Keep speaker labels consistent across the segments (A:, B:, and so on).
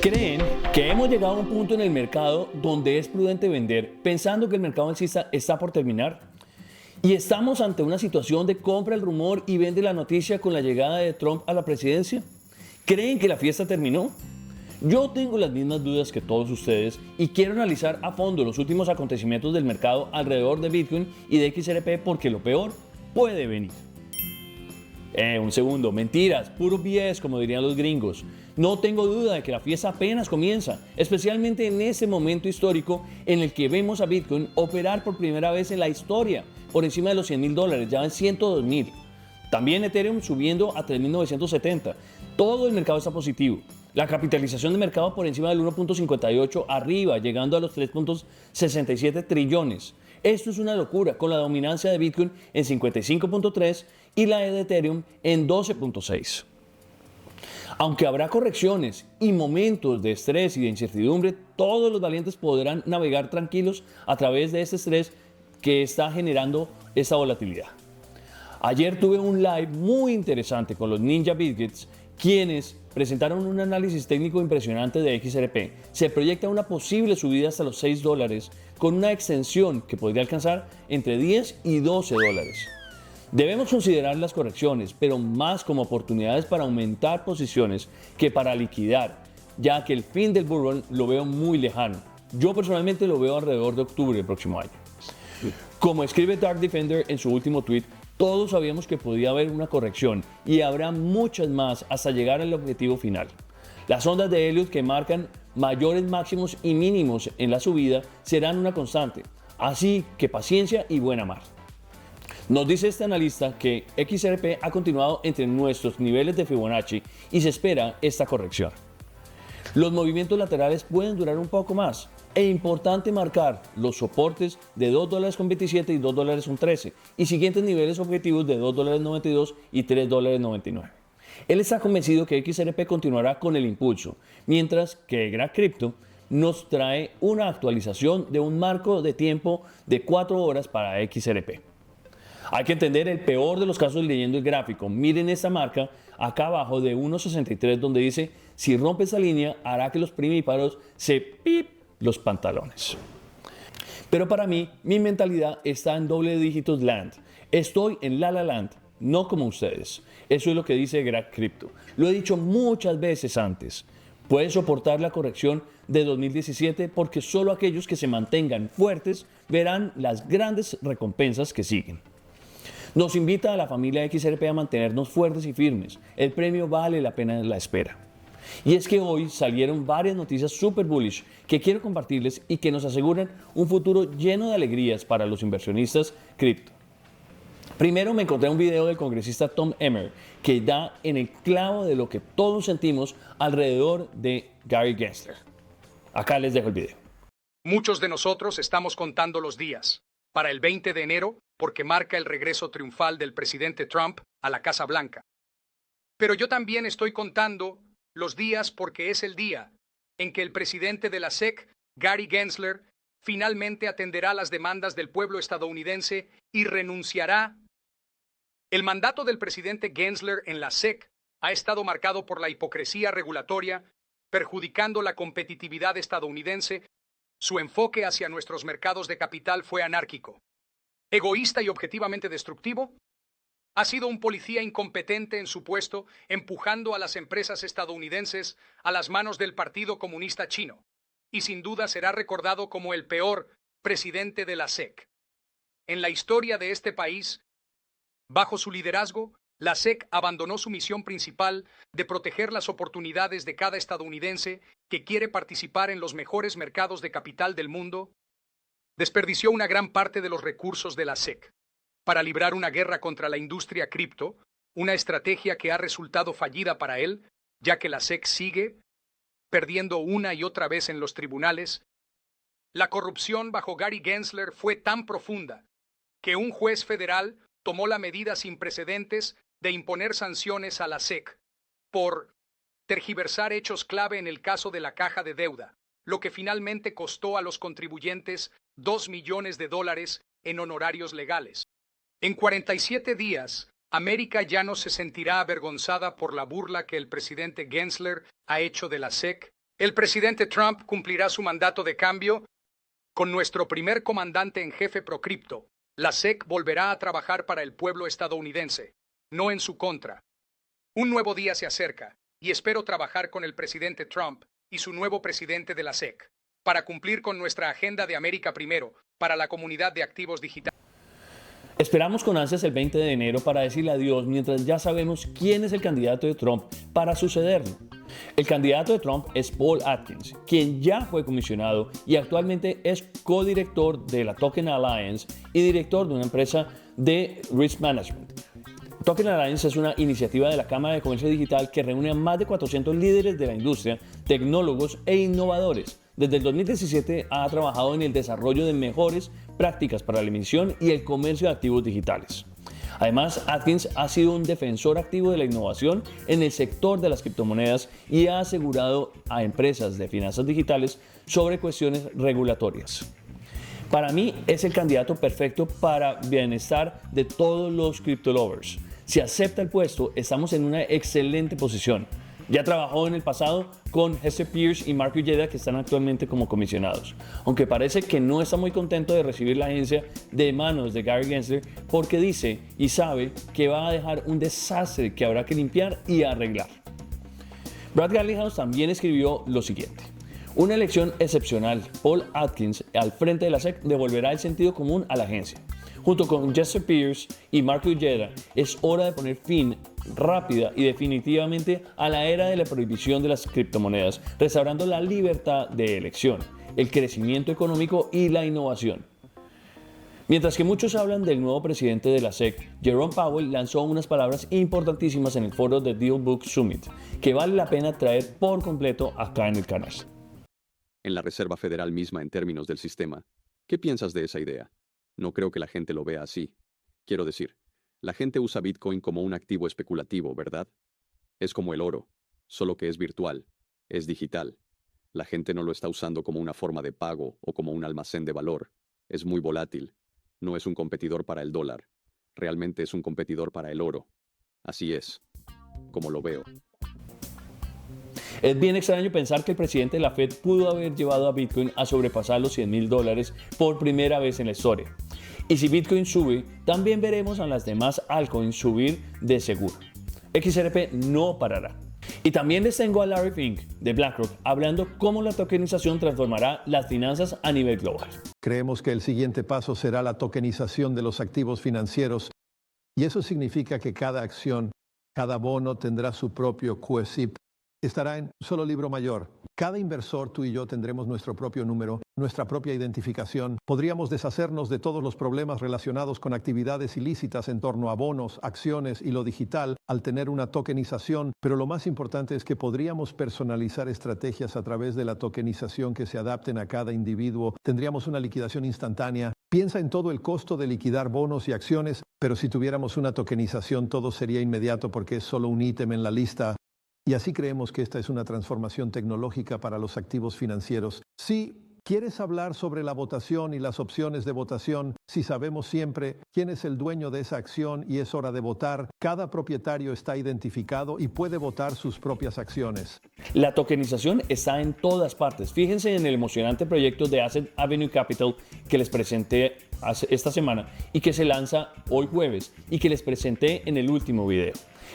A: ¿Creen que hemos llegado a un punto en el mercado donde es prudente vender pensando que el mercado alcista está por terminar? ¿Y estamos ante una situación de compra el rumor y vende la noticia con la llegada de Trump a la presidencia? ¿Creen que la fiesta terminó? Yo tengo las mismas dudas que todos ustedes y quiero analizar a fondo los últimos acontecimientos del mercado alrededor de Bitcoin y de XRP porque lo peor puede venir. Un segundo, mentiras, puro BS como dirían los gringos. No tengo duda de que la fiesta apenas comienza, especialmente en ese momento histórico en el que vemos a Bitcoin operar por primera vez en la historia, por encima de los $100,000, ya en 102,000. También Ethereum subiendo a 3.970. Todo el mercado está positivo. La capitalización de mercado por encima del 1.58 arriba, llegando a los 3.67 trillones. Esto es una locura, con la dominancia de Bitcoin en 55.3 y la de Ethereum en 12.6. Aunque habrá correcciones y momentos de estrés y de incertidumbre, todos los valientes podrán navegar tranquilos a través de este estrés que está generando esta volatilidad. Ayer tuve un live muy interesante con los Ninja Biscuits, quienes presentaron un análisis técnico impresionante de XRP. Se proyecta una posible subida hasta los $6 con una extensión que podría alcanzar entre 10 y $12. Debemos considerar las correcciones, pero más como oportunidades para aumentar posiciones que para liquidar, ya que el fin del bull run lo veo muy lejano. Yo personalmente lo veo alrededor de octubre del próximo año. Como escribe Dark Defender en su último tweet, todos sabíamos que podía haber una corrección y habrá muchas más hasta llegar al objetivo final. Las ondas de Elliott que marcan mayores máximos y mínimos en la subida serán una constante, así que paciencia y buena mar. Nos dice este analista que XRP ha continuado entre nuestros niveles de Fibonacci y se espera esta corrección. Los movimientos laterales pueden durar un poco más. Es importante marcar los soportes de $2.27 y $2.13 y siguientes niveles objetivos de $2.92 y $3.99. Él está convencido que XRP continuará con el impulso, mientras que Greg Crypto nos trae una actualización de un marco de tiempo de 4 horas para XRP. Hay que entender el peor de los casos leyendo el gráfico. Miren esta marca acá abajo de 1.63 donde dice, si rompe esa línea hará que los primíparos se pip los pantalones. Pero para mí, mi mentalidad está en doble dígitos land. Estoy en la land, no como ustedes. Eso es lo que dice Greg Crypto. Lo he dicho muchas veces antes. Puede soportar la corrección de 2017 porque solo aquellos que se mantengan fuertes verán las grandes recompensas que siguen. Nos invita a la familia XRP a mantenernos fuertes y firmes. El premio vale la pena la espera. Y es que hoy salieron varias noticias super bullish que quiero compartirles y que nos aseguran un futuro lleno de alegrías para los inversionistas cripto. Primero me encontré un video del congresista Tom Emmer que da en el clavo de lo que todos sentimos alrededor de Gary Gensler. Acá les dejo el video.
B: Muchos de nosotros estamos contando los días para el 20 de enero porque marca el regreso triunfal del presidente Trump a la Casa Blanca. Pero yo también estoy contando los días porque es el día en que el presidente de la SEC, Gary Gensler, finalmente atenderá las demandas del pueblo estadounidense y renunciará. El mandato del presidente Gensler en la SEC ha estado marcado por la hipocresía regulatoria, perjudicando la competitividad estadounidense. Su enfoque hacia nuestros mercados de capital fue anárquico, egoísta y objetivamente destructivo. Ha sido un policía incompetente en su puesto, empujando a las empresas estadounidenses a las manos del Partido Comunista Chino, y sin duda será recordado como el peor presidente de la SEC. En la historia de este país, bajo su liderazgo, la SEC abandonó su misión principal de proteger las oportunidades de cada estadounidense que quiere participar en los mejores mercados de capital del mundo. Desperdició una gran parte de los recursos de la SEC para librar una guerra contra la industria cripto, una estrategia que ha resultado fallida para él, ya que la SEC sigue perdiendo una y otra vez en los tribunales. La corrupción bajo Gary Gensler fue tan profunda que un juez federal tomó la medida sin precedentes de imponer sanciones a la SEC por tergiversar hechos clave en el caso de la caja de deuda, lo que finalmente costó a los contribuyentes $2 millones en honorarios legales. En 47 días, América ya no se sentirá avergonzada por la burla que el presidente Gensler ha hecho de la SEC El presidente Trump cumplirá su mandato de cambio con nuestro primer comandante en jefe ProCrypto. La SEC volverá a trabajar para el pueblo estadounidense, no en su contra. Un nuevo día se acerca y espero trabajar con el presidente Trump y su nuevo presidente de la SEC para cumplir con nuestra agenda de América Primero para la comunidad de activos digitales.
A: Esperamos con ansias el 20 de enero para decirle adiós mientras ya sabemos quién es el candidato de Trump para sucederlo. El candidato de Trump es Paul Atkins, quien ya fue comisionado y actualmente es codirector de la Token Alliance y director de una empresa de Risk Management. Token Alliance es una iniciativa de la Cámara de Comercio Digital que reúne a más de 400 líderes de la industria, tecnólogos e innovadores. Desde el 2017 ha trabajado en el desarrollo de mejores prácticas para la emisión y el comercio de activos digitales. Además, Atkins ha sido un defensor activo de la innovación en el sector de las criptomonedas y ha asegurado a empresas de finanzas digitales sobre cuestiones regulatorias. Para mí es el candidato perfecto para bienestar de todos los crypto lovers. Si acepta el puesto, estamos en una excelente posición. Ya trabajó en el pasado con Hester Peirce y Mark Ujeda, que están actualmente como comisionados. Aunque parece que no está muy contento de recibir la agencia de manos de Gary Gensler porque dice y sabe que va a dejar un desastre que habrá que limpiar y arreglar. Brad Garlinghouse también escribió lo siguiente. Una elección excepcional. Paul Atkins al frente de la SEC devolverá el sentido común a la agencia. Junto con Hester Peirce y Mark Ujeda, es hora de poner fin rápida y definitivamente a la era de la prohibición de las criptomonedas, restaurando la libertad de elección, el crecimiento económico y la innovación. Mientras que muchos hablan del nuevo presidente de la SEC, Jerome Powell lanzó unas palabras importantísimas en el foro de Deal Book Summit, que vale la pena traer por completo acá en el canal.
C: En la Reserva Federal misma en términos del sistema, ¿qué piensas de esa idea? No creo que la gente lo vea así. Quiero decir, la gente usa Bitcoin como un activo especulativo, ¿verdad? Es como el oro, solo que es virtual, es digital. La gente no lo está usando como una forma de pago o como un almacén de valor. Es muy volátil. No es un competidor para el dólar. Realmente es un competidor para el oro. Así es, como lo veo.
A: Es bien extraño pensar que el presidente de la Fed pudo haber llevado a Bitcoin a sobrepasar los $100,000 por primera vez en la historia. Y si Bitcoin sube, también veremos a las demás altcoins subir de seguro. XRP no parará. Y también les tengo a Larry Fink de BlackRock hablando cómo la tokenización transformará las finanzas a nivel global.
D: Creemos que el siguiente paso será la tokenización de los activos financieros y eso significa que cada acción, cada bono tendrá su propio QSIP. Estará en un solo libro mayor. Cada inversor, tú y yo, tendremos nuestro propio número, nuestra propia identificación. Podríamos deshacernos de todos los problemas relacionados con actividades ilícitas en torno a bonos, acciones y lo digital al tener una tokenización, pero lo más importante es que podríamos personalizar estrategias a través de la tokenización que se adapten a cada individuo. Tendríamos una liquidación instantánea. Piensa en todo el costo de liquidar bonos y acciones, pero si tuviéramos una tokenización todo sería inmediato porque es solo un ítem en la lista. Y así creemos que esta es una transformación tecnológica para los activos financieros. Si quieres hablar sobre la votación y las opciones de votación, si sabemos siempre quién es el dueño de esa acción y es hora de votar, cada propietario está identificado y puede votar sus propias acciones.
A: La tokenización está en todas partes. Fíjense en el emocionante proyecto de Asset Avenue Capital que les presenté esta semana y que se lanza hoy jueves y que les presenté en el último video.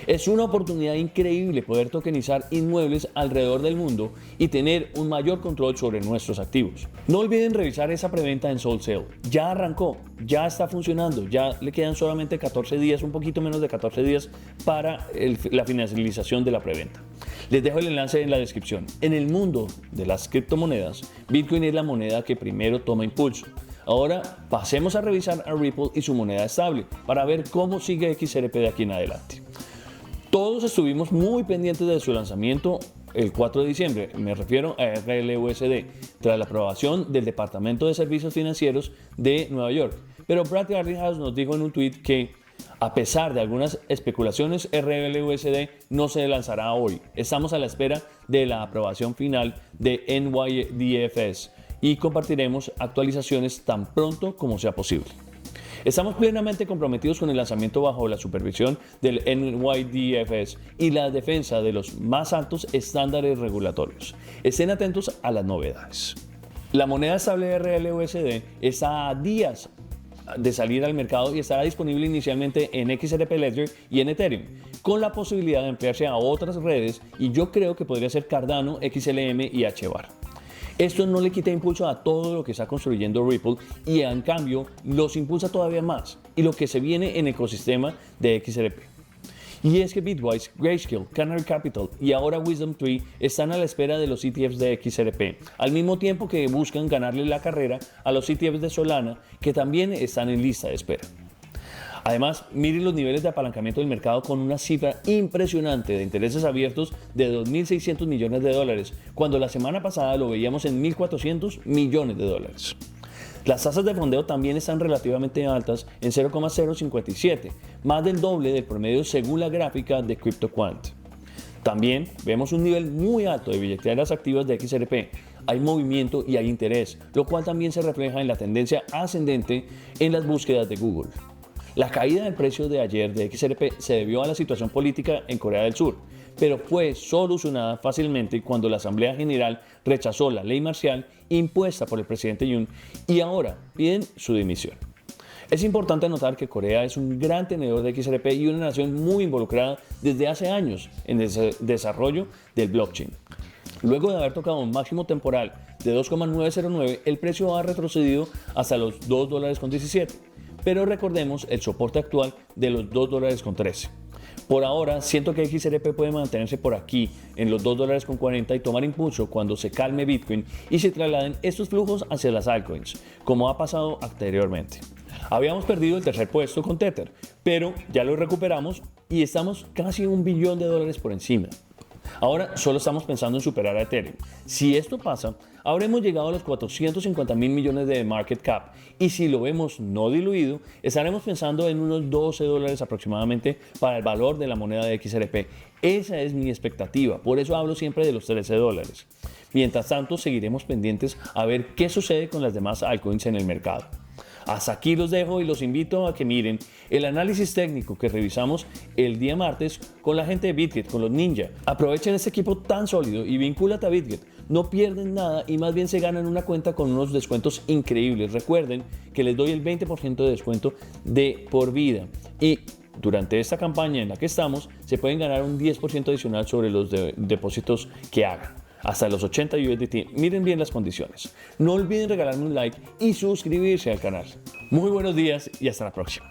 A: Es una oportunidad increíble poder tokenizar inmuebles alrededor del mundo y tener un mayor control sobre nuestros activos. No olviden revisar esa preventa en SoulSale. Ya arrancó, ya está funcionando, ya le quedan solamente 14 días, un poquito menos de 14 días para la finalización de la preventa. Les dejo el enlace en la descripción. En el mundo de las criptomonedas, Bitcoin es la moneda que primero toma impulso. Ahora pasemos a revisar a Ripple y su moneda estable para ver cómo sigue XRP de aquí en adelante. Todos estuvimos muy pendientes de su lanzamiento el 4 de diciembre, me refiero a RLUSD, tras la aprobación del Departamento de Servicios Financieros de Nueva York. Pero Brad Garlinghouse nos dijo en un tweet que, a pesar de algunas especulaciones, RLUSD no se lanzará hoy. Estamos a la espera de la aprobación final de NYDFS y compartiremos actualizaciones tan pronto como sea posible. Estamos plenamente comprometidos con el lanzamiento bajo la supervisión del NYDFS y la defensa de los más altos estándares regulatorios. Estén atentos a las novedades. La moneda estable RLUSD está a días de salir al mercado y estará disponible inicialmente en XRP Ledger y en Ethereum, con la posibilidad de ampliarse a otras redes, y yo creo que podría ser Cardano, XLM y HBAR. Esto no le quita impulso a todo lo que está construyendo Ripple y en cambio los impulsa todavía más y lo que se viene en el ecosistema de XRP. Y es que Bitwise, Grayscale, Canary Capital y ahora WisdomTree están a la espera de los ETFs de XRP, al mismo tiempo que buscan ganarle la carrera a los ETFs de Solana, que también están en lista de espera. Además, miren los niveles de apalancamiento del mercado con una cifra impresionante de intereses abiertos de 2.600 millones de dólares, cuando la semana pasada lo veíamos en 1.400 millones de dólares. Las tasas de fondeo también están relativamente altas en 0,057, más del doble del promedio según la gráfica de CryptoQuant. También vemos un nivel muy alto de billeteras activas de XRP. Hay movimiento y hay interés, lo cual también se refleja en la tendencia ascendente en las búsquedas de Google. La caída del precio de ayer de XRP se debió a la situación política en Corea del Sur, pero fue solucionada fácilmente cuando la Asamblea General rechazó la ley marcial impuesta por el presidente Yoon y ahora piden su dimisión. Es importante notar que Corea es un gran tenedor de XRP y una nación muy involucrada desde hace años en el desarrollo del blockchain. Luego de haber tocado un máximo temporal de 2,909, el precio ha retrocedido hasta los $2.17. Pero recordemos el soporte actual de los $2.13. Por ahora, siento que XRP puede mantenerse por aquí en los $2.40 y tomar impulso cuando se calme Bitcoin y se trasladen estos flujos hacia las altcoins, como ha pasado anteriormente. Habíamos perdido el tercer puesto con Tether, pero ya lo recuperamos y estamos casi $1 billón por encima. Ahora solo estamos pensando en superar a Ethereum. Si esto pasa, habremos llegado a los 450.000 millones de market cap y si lo vemos no diluido, estaremos pensando en unos $12 aproximadamente para el valor de la moneda de XRP. Esa es mi expectativa, por eso hablo siempre de los $13. Mientras tanto, seguiremos pendientes a ver qué sucede con las demás altcoins en el mercado. Hasta aquí los dejo y los invito a que miren el análisis técnico que revisamos el día martes con la gente de BitGet, con los Ninja. Aprovechen este equipo tan sólido y vincúlate a BitGet. No pierden nada y más bien se ganan una cuenta con unos descuentos increíbles. Recuerden que les doy el 20% de descuento de por vida. Y durante esta campaña en la que estamos, se pueden ganar un 10% adicional sobre los depósitos que hagan. Hasta los 80 USDT. Miren bien las condiciones. No olviden regalarme un like y suscribirse al canal. Muy buenos días y hasta la próxima.